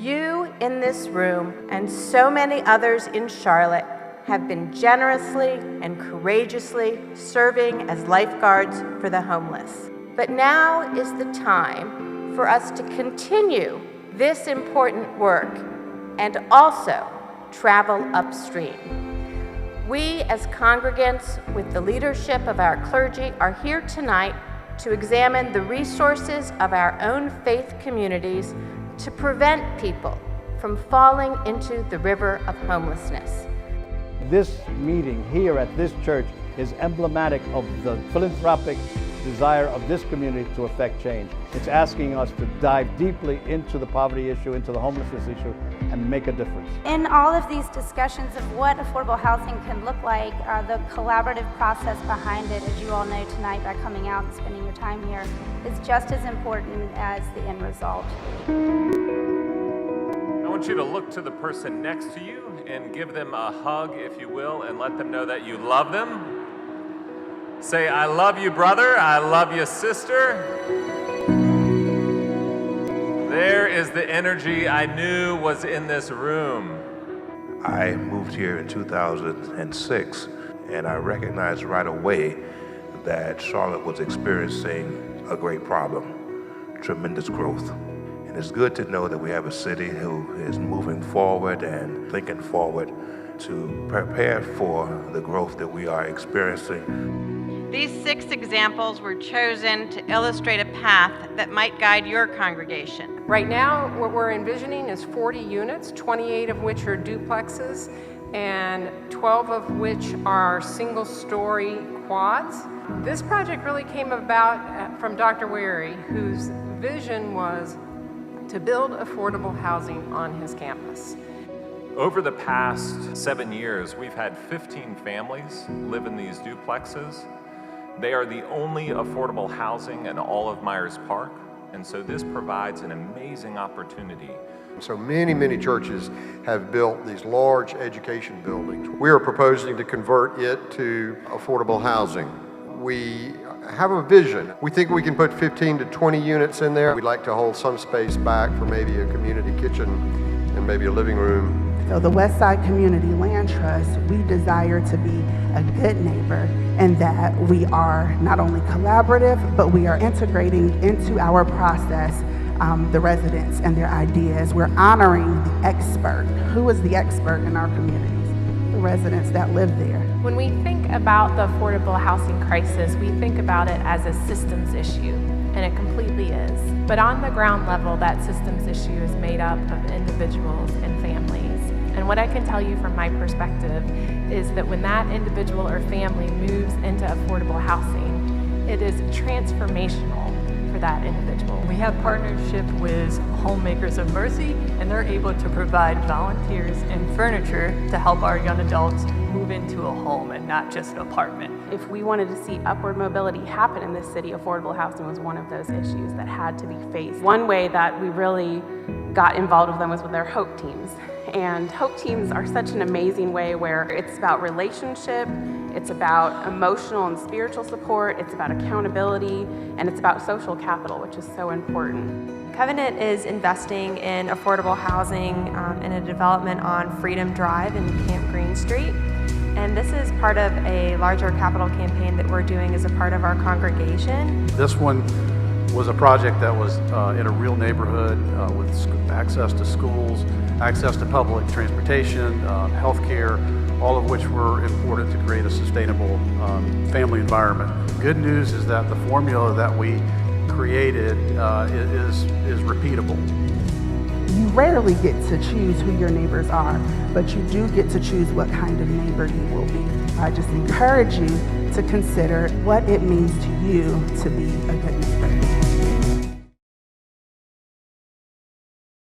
You in this room and so many others in Charlotte have been generously and courageously serving as lifeguards for the homeless. But now is the time for us to continue this important work and also travel upstream. We as congregants with the leadership of our clergy are here tonight to examine the resources of our own faith communities to prevent people from falling into the river of homelessness. This meeting here at this church is emblematic of the philanthropic desire of this community to affect change. It's asking us to dive deeply into the poverty issue, into the homelessness issue, and make a difference. In all of these discussions of what affordable housing can look like, the collaborative process behind it, as you all know tonight by coming out and spending your time here, is just as important as the end result. I want you to look to the person next to you and give them a hug, if you will, and let them know that you love them. Say, I love you, brother. I love you, sister. There is the energy I knew was in this room. I moved here in 2006, and I recognized right away that Charlotte was experiencing a great problem, tremendous growth. And it's good to know that we have a city who is moving forward and thinking forward to prepare for the growth that we are experiencing. These 6 examples were chosen to illustrate a path that might guide your congregation. Right now, what we're envisioning is 40 units, 28 of which are duplexes, and 12 of which are single-story quads. This project really came about from Dr. Wary, whose vision was to build affordable housing on his campus. Over the past 7 years, we've had 15 families live in these duplexes. They are the only affordable housing in all of Myers Park, and so this provides an amazing opportunity. So many churches have built these large education buildings. We are proposing to convert it to affordable housing. We have a vision. We think we can put 15 to 20 units in there. We'd like to hold some space back for maybe a community kitchen and maybe a living room. So the Westside Community Land Trust, we desire to be a good neighbor, and that we are not only collaborative, but we are integrating into our process the residents and their ideas. We're honoring the expert. Who is the expert in our communities? The residents that live there. When we think about the affordable housing crisis, we think about it as a systems issue, and it completely is. But on the ground level, that systems issue is made up of individuals and families. And what I can tell you from my perspective is that when that individual or family moves into affordable housing, it is transformational for that individual. We have partnership with Homemakers of Mercy, and they're able to provide volunteers and furniture to help our young adults move into a home and not just an apartment. If we wanted to see upward mobility happen in this city, affordable housing was one of those issues that had to be faced. One way that we really got involved with them was with their Hope Teams. And Hope Teams are such an amazing way where it's about relationship, it's about emotional and spiritual support, it's about accountability, and it's about social capital, which is so important. Covenant is investing in affordable housing in a development on Freedom Drive in Camp Green Street. And this is part of a larger capital campaign that we're doing as a part of our congregation. This one was a project that was in a real neighborhood with access to schools, access to public transportation, healthcare, all of which were important to create a sustainable family environment. Good news is that the formula that we created is repeatable. You rarely get to choose who your neighbors are, but you do get to choose what kind of neighbor you will be. I just encourage you to consider what it means to you to be a good neighbor.